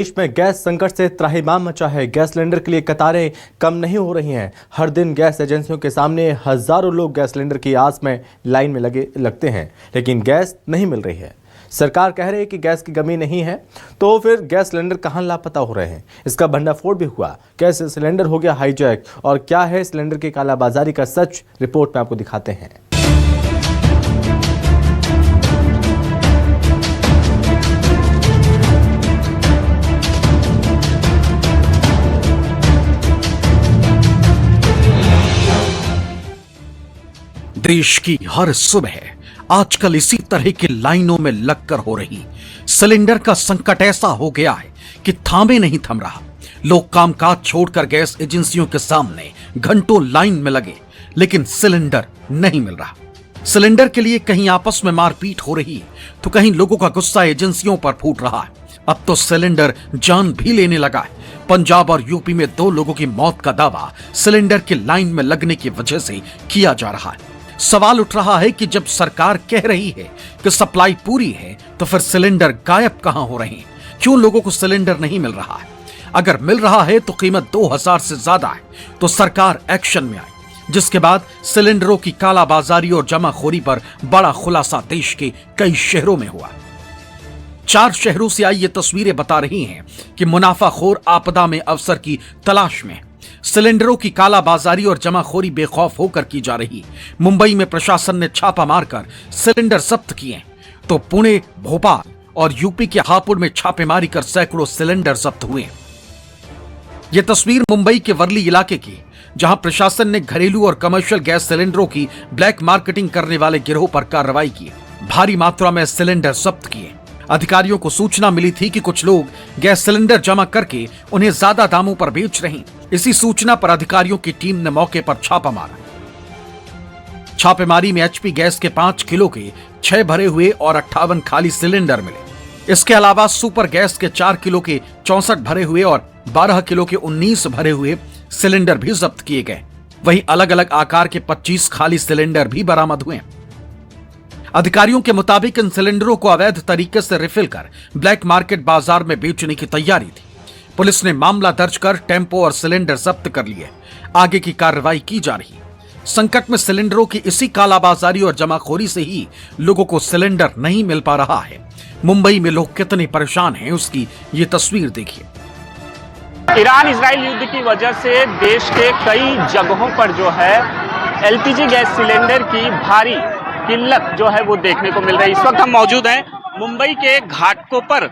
देश में गैस संकट से त्राहिमाम मचा है। गैस सिलेंडर के लिए कतारें कम नहीं हो रही हैं। हर दिन गैस एजेंसियों के सामने हजारों लोग गैस सिलेंडर की आस में लाइन में लगते हैं, लेकिन गैस नहीं मिल रही है। सरकार कह रही है कि गैस की कमी नहीं है, तो फिर गैस सिलेंडर कहां लापता हो रहे हैं? इसका भंडाफोड़ भी हुआ। कैसे सिलेंडर हो गया हाईजैक और क्या है सिलेंडर की कालाबाजारी का सच, रिपोर्ट में आपको दिखाते हैं। देश की हर सुबह आजकल इसी तरह की लाइनों में लगकर हो रही सिलेंडर का संकट ऐसा हो गया है कि थामे नहीं थम रहा। लोग कामकाज छोड़कर गैस एजेंसियों के सामने घंटों लाइन में लगे, लेकिन सिलेंडर नहीं मिल रहा। सिलेंडर के लिए कहीं आपस में मारपीट हो रही है, तो कहीं लोगों का गुस्सा एजेंसियों पर फूट रहा है। अब तो सिलेंडर जान भी लेने लगा है। पंजाब और यूपी में 2 लोगों की मौत का दावा सिलेंडर की लाइन में लगने की वजह से किया जा रहा है। सवाल उठ रहा है कि जब सरकार कह रही है कि सप्लाई पूरी है, तो फिर सिलेंडर गायब कहां हो रहे हैं? क्यों लोगों को सिलेंडर नहीं मिल रहा है? अगर मिल रहा है तो कीमत 2000 से ज्यादा है, तो सरकार एक्शन में आई। जिसके बाद सिलेंडरों की कालाबाजारी और जमाखोरी पर बड़ा खुलासा देश के कई शहरों में हुआ। 4 शहरों से आई ये तस्वीरें बता रही हैं कि मुनाफाखोर आपदा में अवसर की तलाश में सिलेंडरों की कालाबाजारी और जमाखोरी बेखौफ होकर की जा रही। मुंबई में प्रशासन ने छापा मारकर सिलेंडर जब्त किए, तो पुणे, भोपाल और यूपी के हापुड़ में छापेमारी कर सैकड़ों सिलेंडर जब्त हुए। यह तस्वीर मुंबई के वर्ली इलाके की, जहां प्रशासन ने घरेलू और कमर्शियल गैस सिलेंडरों की ब्लैक मार्केटिंग करने वाले गिरोह पर कार्रवाई की। भारी मात्रा में सिलेंडर जब्त किए। अधिकारियों को सूचना मिली थी कि कुछ लोग गैस सिलेंडर जमा करके उन्हें ज्यादा दामों पर बेच रहे हैं। इसी सूचना पर अधिकारियों की टीम ने मौके पर छापा मारा। छापेमारी में एचपी गैस के 5 किलो के 6 भरे हुए और 58 खाली सिलेंडर मिले। इसके अलावा सुपर गैस के 4 किलो के 64 भरे हुए और 12 किलो के 19 भरे हुए सिलेंडर भी जब्त किए गए। वहीं अलग अलग आकार के 25 खाली सिलेंडर भी बरामद हुए। अधिकारियों के मुताबिक इन सिलेंडरों को अवैध तरीके से रिफिल कर ब्लैक मार्केट बाजार में बेचने की तैयारी थी। पुलिस ने मामला दर्ज कर टेम्पो और सिलेंडर जब्त कर लिए। आगे की कार्रवाई की जा रही। संकट में सिलेंडरों की इसी कालाबाजारी और जमाखोरी से ही लोगों को सिलेंडर नहीं मिल पा रहा है। मुंबई में लोग कितने परेशान हैं, उसकी ये तस्वीर देखिए। ईरान इजराइल युद्ध की वजह से देश के कई जगहों पर जो है एलपीजी गैस सिलेंडर की भारी किल्लत जो है वो देखने को मिल रही है। इस वक्त हम मौजूद हैं मुंबई के घाटकोपर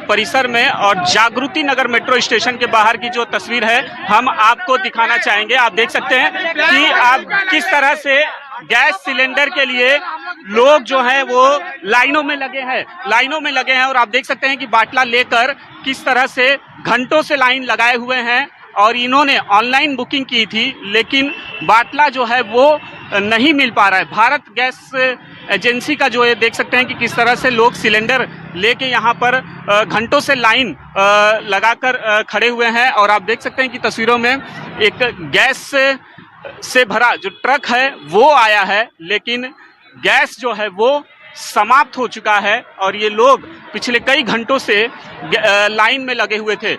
परिसर में और जागृति नगर मेट्रो स्टेशन के बाहर की जो तस्वीर है हम आपको दिखाना चाहेंगे। आप देख सकते हैं कि आप किस तरह से गैस सिलेंडर के लिए लोग जो हैं वो लाइनों में लगे हैं और आप देख सकते हैं कि बाटला लेकर किस तरह से घंटों से लाइन लगाए हुए हैं। और इन्होंने ऑनलाइन बुकिंग की थी, लेकिन बाटला जो है वो नहीं मिल पा रहा है। भारत गैस एजेंसी का जो है देख सकते हैं कि किस तरह से लोग सिलेंडर लेके यहाँ पर घंटों से लाइन लगाकर खड़े हुए हैं। और आप देख सकते हैं कि तस्वीरों में एक गैस से भरा जो ट्रक है वो आया है, लेकिन गैस जो है वो समाप्त हो चुका है और ये लोग पिछले कई घंटों से लाइन में लगे हुए थे।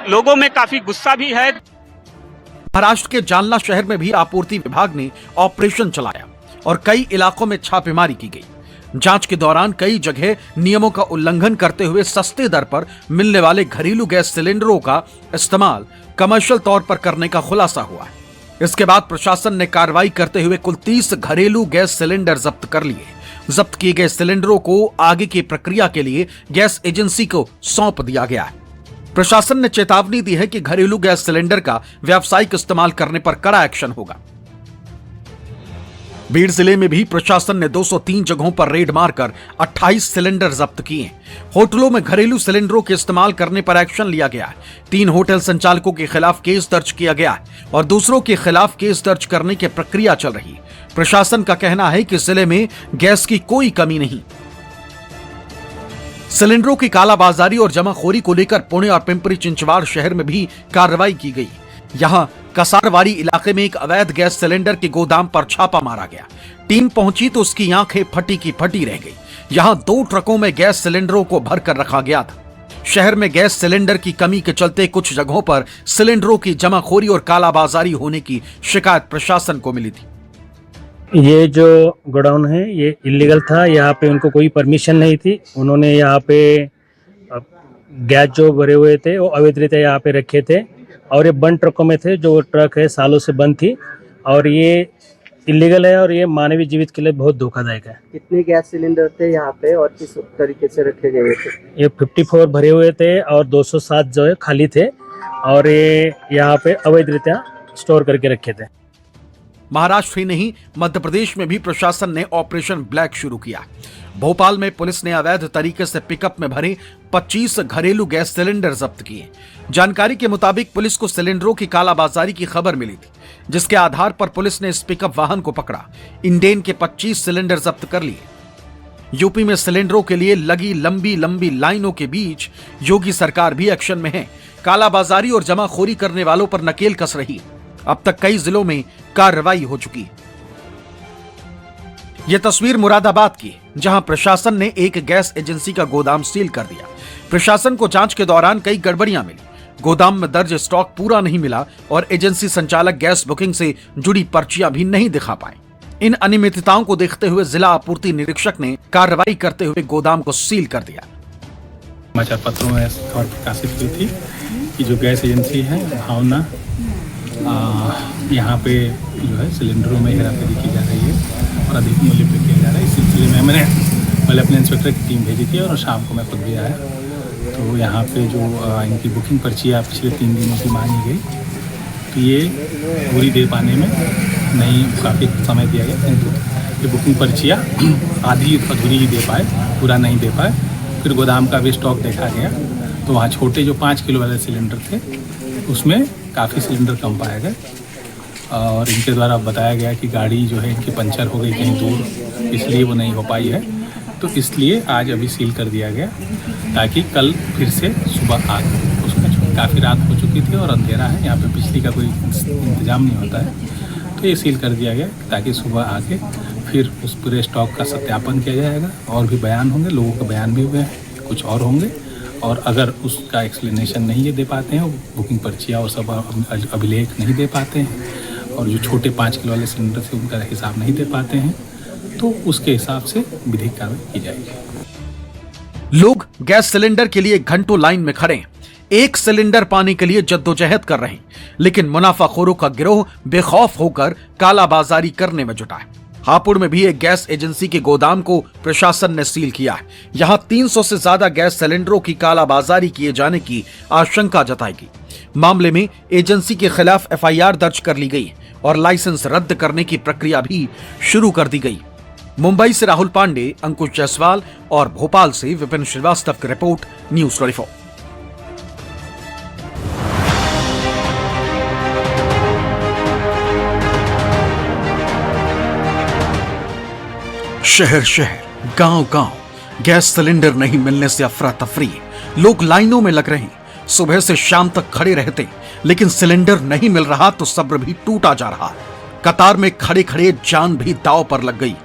लोगों में काफी गुस्सा भी है। महाराष्ट्र के जालना शहर में भी आपूर्ति विभाग ने ऑपरेशन चलाया और कई इलाकों में छापेमारी की गई। जांच के दौरान कई जगह नियमों का उल्लंघन करते हुए सस्ते दर पर मिलने वाले घरेलू गैस सिलेंडरों का इस्तेमाल कमर्शियल तौर पर करने का खुलासा हुआ। इसके बाद प्रशासन ने कार्रवाई करते हुए कुल 30 घरेलू गैस सिलेंडर जब्त कर लिए। जब्त किए गए सिलेंडरों को आगे की प्रक्रिया के लिए गैस एजेंसी को सौंप दिया गया है। प्रशासन ने चेतावनी दी है कि घरेलू गैस सिलेंडर का व्यावसायिक इस्तेमाल करने पर कड़ा एक्शन होगा। बीड़ जिले में भी प्रशासन ने 203 जगहों पर रेड मारकर 28 सिलेंडर जब्त किए। होटलों में घरेलू सिलेंडरों के इस्तेमाल करने पर एक्शन लिया गया है। 3 होटल संचालकों के खिलाफ केस दर्ज किया गया है और दूसरों के खिलाफ केस दर्ज करने की प्रक्रिया चल रही। प्रशासन का कहना है कि जिले में गैस की कोई कमी नहीं। सिलेंडरों की कालाबाजारी और जमाखोरी को लेकर पुणे और पिंपरी चिंचवाड़ शहर में भी कार्रवाई की गई। यहां कसारवाड़ी इलाके में एक अवैध गैस सिलेंडर के गोदाम पर छापा मारा गया। टीम पहुंची तो उसकी आंखें फटी की फटी रह गई। यहां 2 ट्रकों में गैस सिलेंडरों को भरकर रखा गया था। शहर में गैस सिलेंडर की कमी के चलते कुछ जगहों पर सिलेंडरों की जमाखोरी और कालाबाजारी होने की शिकायत प्रशासन को मिली थी। ये जो गोडाउन है ये इलीगल था, यहाँ पे उनको कोई परमिशन नहीं थी। उन्होंने यहाँ पे गैस जो भरे हुए थे वो अवैध रीते यहाँ पे रखे थे और ये बंद ट्रकों में थे, जो ट्रक है सालों से बंद थी और ये इलीगल है और ये मानवीय जीवित के लिए बहुत धोखादायक है। कितने गैस सिलेंडर थे यहाँ पे और किस तरीके से रखे गए थे? ये 54 भरे हुए थे और 207 जो है खाली थे और ये यहाँ पे अवैध रीत्या स्टोर करके रखे थे। महाराष्ट्र ही नहीं, मध्य प्रदेश में भी प्रशासन ने ऑपरेशन ब्लैक शुरू किया। भोपाल में पुलिस ने अवैध तरीके से पिकअप में भरे 25 घरेलू गैस सिलेंडर जब्त किए। जानकारी के मुताबिक पुलिस को सिलेंडरों की कालाबाजारी की खबर मिली थी, जिसके आधार पर पुलिस ने इस पिकअप वाहन को पकड़ा। इंडेन के 25 सिलेंडर जब्त कर लिए। यूपी में सिलेंडरों के लिए लगी लंबी लंबी लाइनों के बीच योगी सरकार भी एक्शन में है। कालाबाजारी और जमाखोरी करने वालों पर नकेल कस रही। अब तक कई जिलों में कार्रवाई हो चुकी है। यह तस्वीर मुरादाबाद की, जहां प्रशासन ने एक गैस एजेंसी का गोदाम सील कर दिया। प्रशासन को जांच के दौरान कई गड़बड़ियां मिली। गोदाम में दर्ज स्टॉक पूरा नहीं मिला और एजेंसी संचालक गैस बुकिंग से जुड़ी पर्चियां भी नहीं दिखा पाए। इन अनियमितताओं को देखते हुए जिला आपूर्ति निरीक्षक ने कार्रवाई करते हुए गोदाम को सील कर दिया। समाचार पत्रों में खबर प्रकाशित हुई थी कि जो गैस एजेंसी है भावना, यहाँ पे जो है सिलेंडरों में हेराफेरी की जा रही है और अधिक मूल्य पे किया जा रहा है। इस सिलसिले में मैंने पहले अपने इंस्पेक्टर की टीम भेजी थी और शाम को मैं खुद भी आया। तो यहाँ पे जो इनकी बुकिंग पर्चियाँ पिछले 3 दिनों की मांगी गई, तो ये पूरी दे पाने में नहीं, काफ़ी समय दिया गया, किंतु ये बुकिंग पर्चियाँ आधी अधूरी ही दे पाए, पूरा नहीं दे पाए। फिर गोदाम का भी स्टॉक देखा गया तो वहाँ छोटे जो 5 किलो वाले सिलेंडर थे उसमें काफ़ी सिलेंडर कम पाए गए और इनके द्वारा बताया गया कि गाड़ी जो है इनकी पंचर हो गई कहीं दूर, इसलिए वो नहीं हो पाई है। तो इसलिए आज अभी सील कर दिया गया ताकि कल फिर से सुबह आग, उसमें काफ़ी रात हो चुकी थी और अंधेरा है, यहाँ पे बिजली का कोई इंतजाम नहीं होता है, तो ये सील कर दिया गया ताकि सुबह आके फिर उस पूरे स्टॉक का सत्यापन किया जाएगा। और भी बयान होंगे, लोगों के बयान भी हुए हैं, कुछ और होंगे और अगर उसका एक्सप्लेनेशन नहीं ये दे पाते हैं, बुकिंग पर्चियाँ और सब अभिलेख नहीं दे पाते हैं और जो छोटे 5 किलो वाले सिलेंडर से उनका हिसाब नहीं दे पाते हैं, तो उसके हिसाब से विधिक कार्रवाई की जाएगी। लोग गैस सिलेंडर के लिए घंटों लाइन में खड़े हैं, एक सिलेंडर पाने के लिए जद्दोजहद कर रहे हैं, लेकिन मुनाफाखोरों का गिरोह बेखौफ होकर कालाबाजारी करने में जुटा है। हापुड़ में भी एक गैस एजेंसी के गोदाम को प्रशासन ने सील किया है। यहां 300 से ज्यादा गैस सिलेंडरों की कालाबाजारी किए जाने की आशंका जताई गई। मामले में एजेंसी के खिलाफ एफआईआर दर्ज कर ली गई और लाइसेंस रद्द करने की प्रक्रिया भी शुरू कर दी गई। मुंबई से राहुल पांडे, अंकुश जायसवाल और भोपाल से विपिन श्रीवास्तव की रिपोर्ट, न्यूज़ 24। शहर शहर, गांव गांव गैस सिलेंडर नहीं मिलने से अफरा तफरी। लोग लाइनों में लग रहे हैं, सुबह से शाम तक खड़े रहते, लेकिन सिलेंडर नहीं मिल रहा तो सब्र भी टूटा जा रहा। कतार में खड़े खड़े जान भी दांव पर लग गई।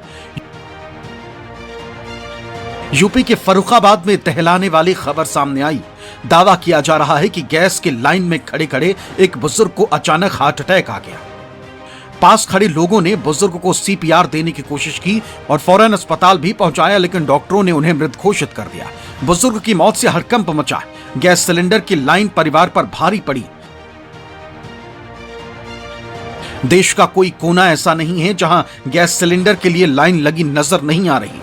यूपी के फर्रुखाबाद में दहलाने वाली खबर सामने आई। दावा किया जा रहा है कि गैस के लाइन में खड़े खड़े एक बुजुर्ग को अचानक हार्ट अटैक आ गया। पास खड़े लोगों ने बुजुर्ग को सीपीआर देने की कोशिश की और फौरन अस्पताल भी पहुंचाया, लेकिन डॉक्टरों ने उन्हें मृत घोषित कर दिया। बुजुर्ग की मौत से हड़कंप मचा। गैस सिलेंडर की लाइन परिवार पर भारी पड़ी। देश का कोई कोना ऐसा नहीं है जहां गैस सिलेंडर के लिए लाइन लगी नजर नहीं आ रही।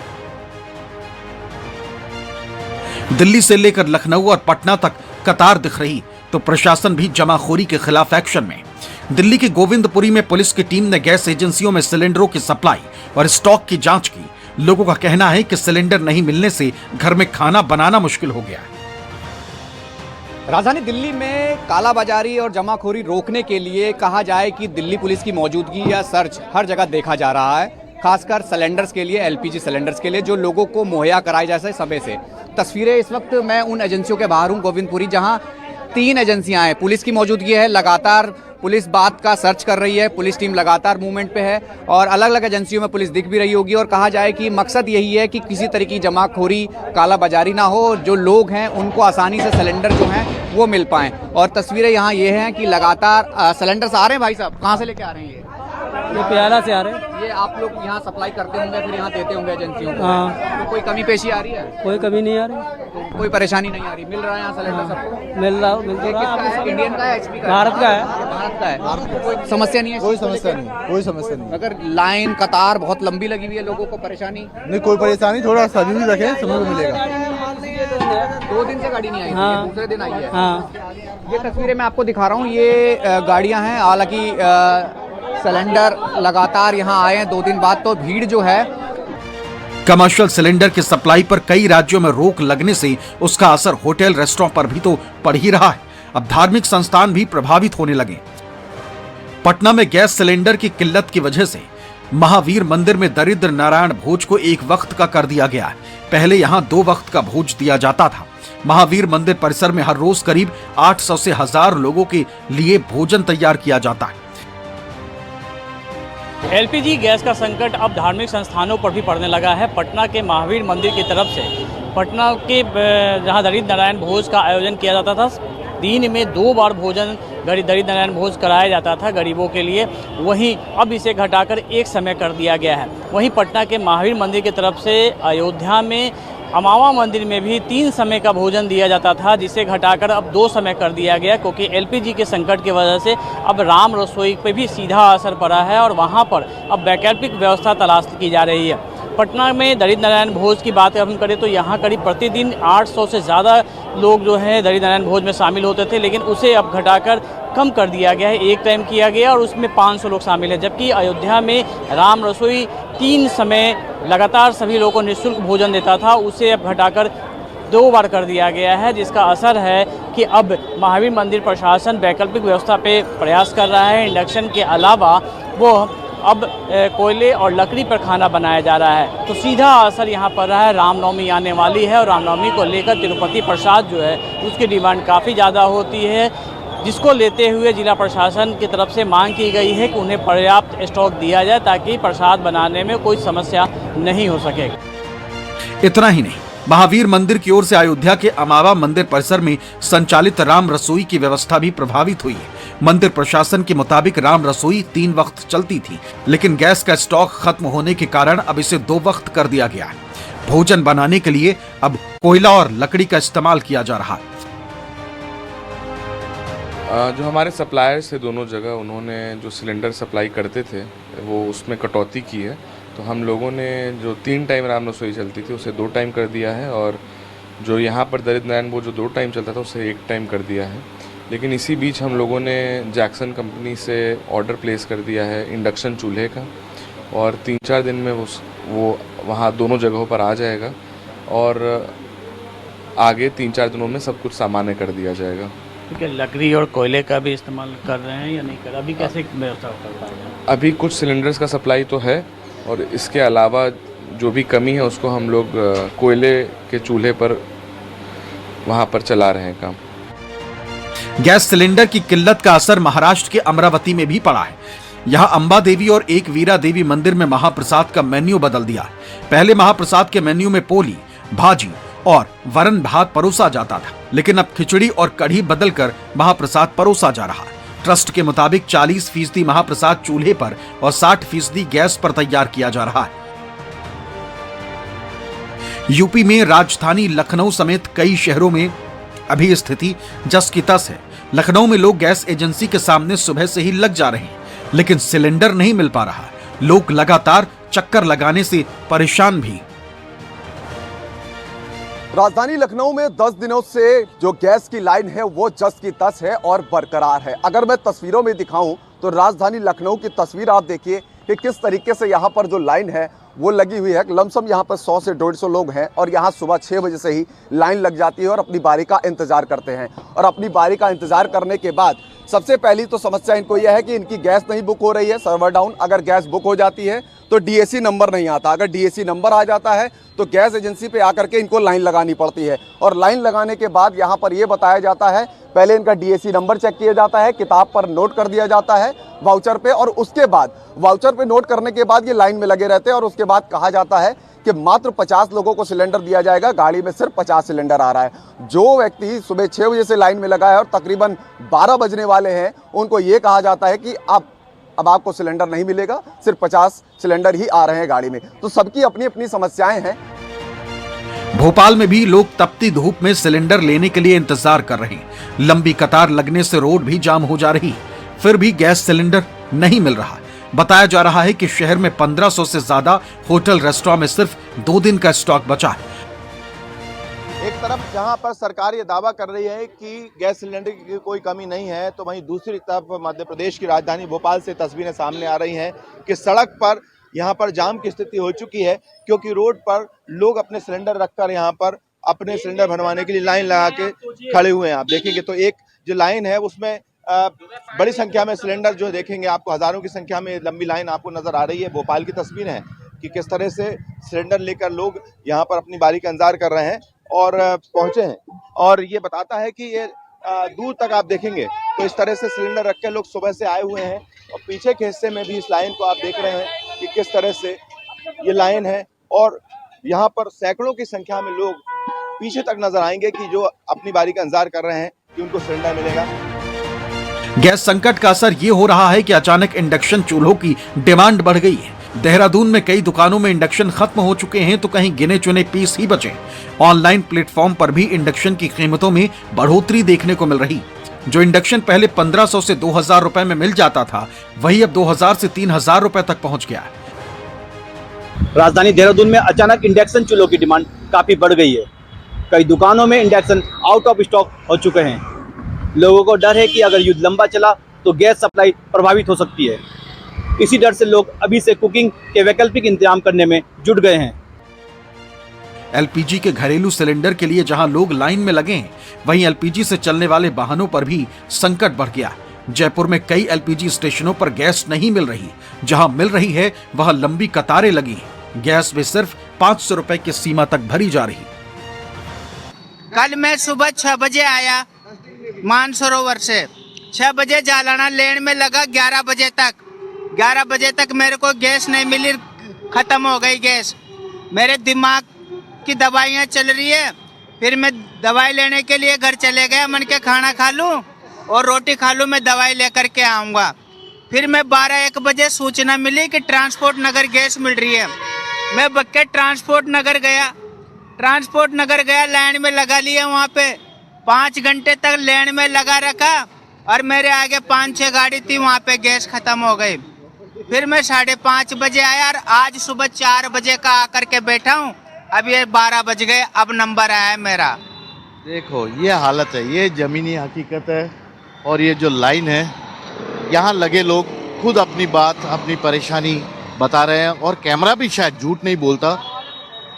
दिल्ली से लेकर लखनऊ और पटना तक कतार दिख रही, तो प्रशासन भी जमाखोरी के खिलाफ एक्शन में। दिल्ली के गोविंदपुरी में पुलिस की टीम ने गैस एजेंसियों में सिलेंडरों की सप्लाई और स्टॉक की जांच की। लोगों का कहना है कि सिलेंडर नहीं मिलने से घर में खाना बनाना मुश्किल हो गया है। राजधानी दिल्ली में कालाबाजारी और जमाखोरी रोकने के लिए कहा जाए कि दिल्ली पुलिस की मौजूदगी या सर्च हर जगह देखा जा रहा है, खासकर सिलेंडर्स के लिए, एलपीजी सिलेंडर्स के लिए, जो लोगों को मुहैया कराए जैसे समय से। तस्वीरें इस वक्त मैं उन एजेंसियों के बाहर हूँ गोविंदपुरी, जहाँ 3 एजेंसियां हैं, पुलिस की मौजूदगी है, लगातार पुलिस बात का सर्च कर रही है, पुलिस टीम लगातार मूवमेंट पे है और अलग अलग एजेंसियों में पुलिस दिख भी रही होगी। और कहा जाए कि मकसद यही है कि किसी तरह की जमाखोरी, कालाबाजारी ना हो, जो लोग हैं उनको आसानी से सिलेंडर जो हैं वो मिल पाएँ। और तस्वीरें यहाँ ये हैं कि लगातार सिलेंडर्स आ रहे हैं। भाई साहब कहाँ से लेके आ रहे हैं ये प्याला से आ रहे हैं। ये आप लोग यहाँ सप्लाई करते होंगे, फिर यहाँ देते होंगे एजेंसियों को। हाँ। तो कोई कमी पेशी आ रही है? कोई कभी नहीं आ रही, तो कोई परेशानी नहीं आ रही, मिल रहा है यहाँ सिलेंडर सबको? मिल रहा ये किसका है? इंडियन का है, HP का है? भारत का है। भारत का है। कोई समस्या नहीं है? कोई समस्या नहीं, कोई समस्या नहीं। अगर लाइन कतार बहुत लंबी लगी हुई है, लोगों को परेशानी? नहीं, कोई परेशानी, थोड़ा सर्विस भी रखें, समय को मिलेगा। 2 दिन से गाड़ी नहीं आई थी, हाँ। ये दूसरे दिन आई है। हाँ। ये तस्वीरें मैं आपको दिखा रहा हूँ, ये गाड़ियाँ हैं। हालांकि सिलेंडर लगातार यहाँ आए हैं 2 दिन बाद, तो भीड़ जो है। कमर्शियल सिलेंडर की सप्लाई पर कई राज्यों में रोक लगने से उसका असर होटल रेस्टोरेंट पर भी तो पड़ ही रहा है। अब धार्मिक संस्थान भी प्रभावित होने लगे। पटना में गैस सिलेंडर की किल्लत की वजह से महावीर मंदिर में दरिद्र नारायण भोज को एक वक्त का कर दिया गया है। पहले यहाँ 2 वक्त का भोज दिया जाता था। महावीर मंदिर परिसर में हर रोज करीब 800 से 1000 लोगों के लिए भोजन तैयार किया जाता है। एलपीजी गैस का संकट अब धार्मिक संस्थानों पर भी पड़ने लगा है। पटना के महावीर मंदिर की तरफ से पटना के जहां दरिद्र नारायण भोज का आयोजन किया जाता था, दिन में 2 बार भोजन दरिद्र नारायण भोज कराया जाता था गरीबों के लिए, वहीं अब इसे घटाकर एक समय कर दिया गया है। वहीं पटना के महावीर मंदिर की तरफ से अयोध्या में अमावा मंदिर में भी 3 समय का भोजन दिया जाता था, जिसे घटाकर अब 2 समय कर दिया गया, क्योंकि एलपीजी के संकट की वजह से अब राम रसोई पे भी सीधा असर पड़ा है और वहां पर अब वैकल्पिक व्यवस्था तलाश की जा रही है। पटना में दरिद्र नारायण भोज की बात हम करें तो यहाँ करीब प्रतिदिन 800 से ज़्यादा लोग जो है दरिद्र नारायण भोज में शामिल होते थे, लेकिन उसे अब घटाकर कम कर दिया गया है। एक टाइम किया गया और उसमें 500 लोग शामिल हैं, जबकि अयोध्या में राम रसोई 3 समय लगातार सभी लोगों को निःशुल्क भोजन देता था, उसे अब घटाकर 2 बार कर दिया गया है, जिसका असर है कि अब महावीर मंदिर प्रशासन वैकल्पिक व्यवस्था पे प्रयास कर रहा है। इंडक्शन के अलावा वो अब कोयले और लकड़ी पर खाना बनाया जा रहा है, तो सीधा असर यहाँ पर रहा है। रामनवमी आने वाली है और रामनवमी को लेकर तिरुपति प्रसाद जो है उसकी डिमांड काफ़ी ज़्यादा होती है, जिसको लेते हुए जिला प्रशासन की तरफ से मांग की गई है कि उन्हें पर्याप्त स्टॉक दिया जाए ताकि प्रसाद बनाने में कोई समस्या नहीं हो सके। इतना ही नहीं, महावीर मंदिर की ओर से अयोध्या के अमावा मंदिर परिसर में संचालित राम रसोई की व्यवस्था भी प्रभावित हुई है। मंदिर प्रशासन के मुताबिक राम रसोई 3 वक्त चलती थी, लेकिन गैस का स्टॉक खत्म होने के कारण अब इसे 2 वक्त कर दिया गया है। भोजन बनाने के लिए अब कोयला और लकड़ी का इस्तेमाल किया जा रहा है। जो हमारे सप्लायर्स थे दोनों जगह, उन्होंने जो सिलेंडर सप्लाई करते थे वो उसमें कटौती की है, तो हम लोगों ने जो 3 टाइम राम रसोई चलती थी उसे 2 टाइम कर दिया है, और जो यहाँ पर दरिद्र नारायण वो जो 2 टाइम चलता था उसे 1 टाइम कर दिया है। लेकिन इसी बीच हम लोगों ने जैक्सन कंपनी से ऑर्डर प्लेस कर दिया है इंडक्शन चूल्हे का, और 3-4 दिन में वो वहाँ दोनों जगहों पर आ जाएगा और आगे 3-4 दिनों में सब कुछ सामान्य कर दिया जाएगा। क्योंकि लकड़ी और कोयले का भी इस्तेमाल कर रहे हैं या नहीं कर, अभी कैसे व्यवस्था कर रहे हैं? अभी कुछ सिलेंडर्स का सप्लाई तो है, और इसके अलावा जो भी कमी है उसको हम लोग कोयले के चूल्हे पर वहाँ पर चला रहे हैं काम। गैस सिलेंडर की किल्लत का असर महाराष्ट्र के अमरावती में भी पड़ा है। यहाँ अंबा देवी और एक वीरा देवी मंदिर में महाप्रसाद का मेन्यू बदल दिया। पहले महाप्रसाद के मेन्यू में पोली, भाजी और वरण भात परोसा जाता था, लेकिन अब खिचड़ी और कढ़ी बदलकर महाप्रसाद परोसा जा रहा है। ट्रस्ट के मुताबिक 40% महाप्रसाद चूल्हे पर और 60% गैस पर तैयार किया जा रहा है। यूपी में राजधानी लखनऊ समेत कई शहरों में अभी स्थिति जस की तस है। लखनऊ में लोग गैस एजेंसी के सामने सुबह से ही लग जा रहे हैं, लेकिन सिलेंडर नहीं मिल पा रहा। लोग लगातार चक्कर लगाने से परेशान भी। राजधानी लखनऊ में 10 दिनों से जो गैस की लाइन है वो जस की तस है और बरकरार है। अगर मैं तस्वीरों में दिखाऊं तो राजधानी लखनऊ की तस्वीर आप देखिए कि किस तरीके से यहाँ पर जो लाइन है वो लगी हुई है। लमसम यहाँ पर 100 से 150 लोग हैं और यहाँ सुबह 6 बजे से ही लाइन लग जाती है और अपनी बारी का इंतजार करते हैं। और अपनी बारी का इंतजार करने के बाद सबसे पहली तो समस्या इनको यह है कि इनकी गैस नहीं बुक हो रही है, सर्वर डाउन। अगर गैस बुक हो जाती है तो डीएसी नंबर नहीं आता। अगर डीएसी नंबर आ जाता है तो गैस एजेंसी पे आकर के इनको लाइन लगानी पड़ती है, और लाइन लगाने के बाद यहाँ पर ये बताया जाता है पहले इनका डीएसी नंबर चेक किया जाता है, किताब पर नोट कर दिया जाता है वाउचर पे, और उसके बाद वाउचर पे नोट करने के बाद ये लाइन में लगे रहते हैं और उसके बाद कहा जाता है कि मात्र 50 लोगों को सिलेंडर दिया जाएगा। गाड़ी में सिर्फ 50 सिलेंडर आ रहा है। जो व्यक्ति सुबह 6 बजे से लाइन में लगा है और तकरीबन 12 बजने वाले हैं, उनको ये कहा जाता है कि अब आपको सिलेंडर नहीं मिलेगा, सिर्फ 50 सिलेंडर ही आ रहे हैं गाड़ी में। तो सबकी अपनी अपनी समस्याएं हैं। भोपाल में भी लोग तपती धूप में सिलेंडर लेने के लिए इंतजार कर रहे हैं। लंबी कतार लगने से रोड भी जाम हो जा रही, फिर भी गैस सिलेंडर नहीं मिल रहा। बताया जा रहा है कि शहर में 1500 से ज्यादा होटल रेस्टोरेंट में सिर्फ 2 दिन का स्टॉक बचा है। एक तरफ जहां पर सरकार ये दावा कर रही है कि गैस सिलेंडर की कोई कमी नहीं है, तो वहीं दूसरी तरफ मध्य प्रदेश की राजधानी भोपाल से तस्वीरें सामने आ रही हैं कि सड़क पर यहाँ पर जाम की स्थिति हो चुकी है, क्योंकि रोड पर लोग अपने सिलेंडर रखकर यहाँ पर अपने सिलेंडर भरवाने के लिए लाइन लगा के खड़े हुए हैं। आप देखेंगे तो एक जो लाइन है उसमें बड़ी संख्या में सिलेंडर जो देखेंगे आपको, हजारों की संख्या में लंबी लाइन आपको नजर आ रही है। भोपाल की तस्वीर है कि किस तरह से सिलेंडर लेकर लोग यहाँ पर अपनी बारी का इंतजार कर रहे हैं और पहुंचे हैं। और ये बताता है कि ये दूर तक आप देखेंगे तो इस तरह से सिलेंडर रख के लोग सुबह से आए हुए हैं। और पीछे के हिस्से में भी इस लाइन को आप देख रहे हैं कि किस तरह से ये लाइन है, और यहाँ पर सैकड़ों की संख्या में लोग पीछे तक नजर आएंगे कि जो अपनी बारी का इंतजार कर रहे हैं कि उनको सिलेंडर मिलेगा। गैस संकट का असर ये हो रहा है कि अचानक इंडक्शन चूल्हों की डिमांड बढ़ गई है। देहरादून में कई दुकानों में इंडक्शन खत्म हो चुके हैं, तो कहीं गिने चुने पीस ही बचे। ऑनलाइन प्लेटफॉर्म पर भी इंडक्शन की कीमतों में बढ़ोतरी देखने को मिल रही। जो इंडक्शन पहले 1500 से 2000 रुपए में मिल जाता था, वही अब 2000 से 3000 रुपए तक पहुंच गया है। राजधानी देहरादून में अचानक इंडक्शन चूल्हों की डिमांड काफी बढ़ गई है। कई दुकानों में इंडक्शन आउट ऑफ स्टॉक हो चुके हैं। लोगों को डर है कि अगर युद्ध लंबा चला तो गैस सप्लाई प्रभावित हो सकती है। इसी डर से लोग अभी से कुकिंग के वैकल्पिक इंतजाम करने में जुट गए हैं। एलपीजी के घरेलू सिलेंडर के लिए जहां लोग लाइन में लगे हैं, वहीं एलपीजी से चलने वाले वाहनों पर भी संकट बढ़ गया। जयपुर में कई एलपीजी स्टेशनों पर गैस नहीं मिल रही। जहां मिल रही है वहां लंबी कतारें लगी हैं। गैस भी सिर्फ 500 रुपए की सीमा तक भरी जा रही। कल मैं सुबह 6 बजे आया मानसरोवर से, 6 बजे जालाना लेन में लगा 11 बजे तक मेरे को गैस नहीं मिली, खत्म हो गई गैस। मेरे दिमाग की दवाइयाँ चल रही है। फिर मैं दवाई लेने के लिए घर चले गया, मन के खाना खा लूँ और रोटी खा लूँ, मैं दवाई लेकर के आऊँगा। फिर मैं 12-1 बजे सूचना मिली कि ट्रांसपोर्ट नगर गैस मिल रही है। मैं बक्के ट्रांसपोर्ट नगर गया, लाइन में लगा लिया। वहाँ पे 5 घंटे तक लाइन में लगा रखा और मेरे आगे 5-6 गाड़ी थी, वहाँ पे गैस खत्म हो गई। फिर मैं 5:30 बजे आया और आज सुबह 4 बजे का आकर के बैठा हूँ। अब ये 12 बज गए, अब नंबर आया है मेरा। देखो ये हालत है, ये ज़मीनी हकीकत है। और ये जो लाइन है, यहाँ लगे लोग खुद अपनी बात, अपनी परेशानी बता रहे हैं। और कैमरा भी शायद झूठ नहीं बोलता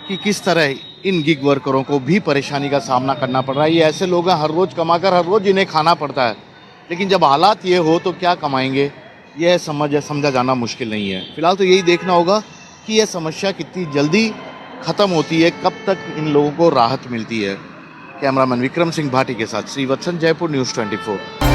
कि किस तरह इन गिग वर्करों को भी परेशानी का सामना करना पड़ रहा है। ये ऐसे लोग हैं, हर रोज़ कमाकर हर रोज़ इन्हें खाना पड़ता है, लेकिन जब हालात ये हो तो क्या कमाएंगे, यह समझा जाना मुश्किल नहीं है। फिलहाल तो यही देखना होगा कि यह समस्या कितनी जल्दी ख़त्म होती है, कब तक इन लोगों को राहत मिलती है। कैमरामैन विक्रम सिंह भाटी के साथ श्रीवत्सन, जयपुर न्यूज़ 24।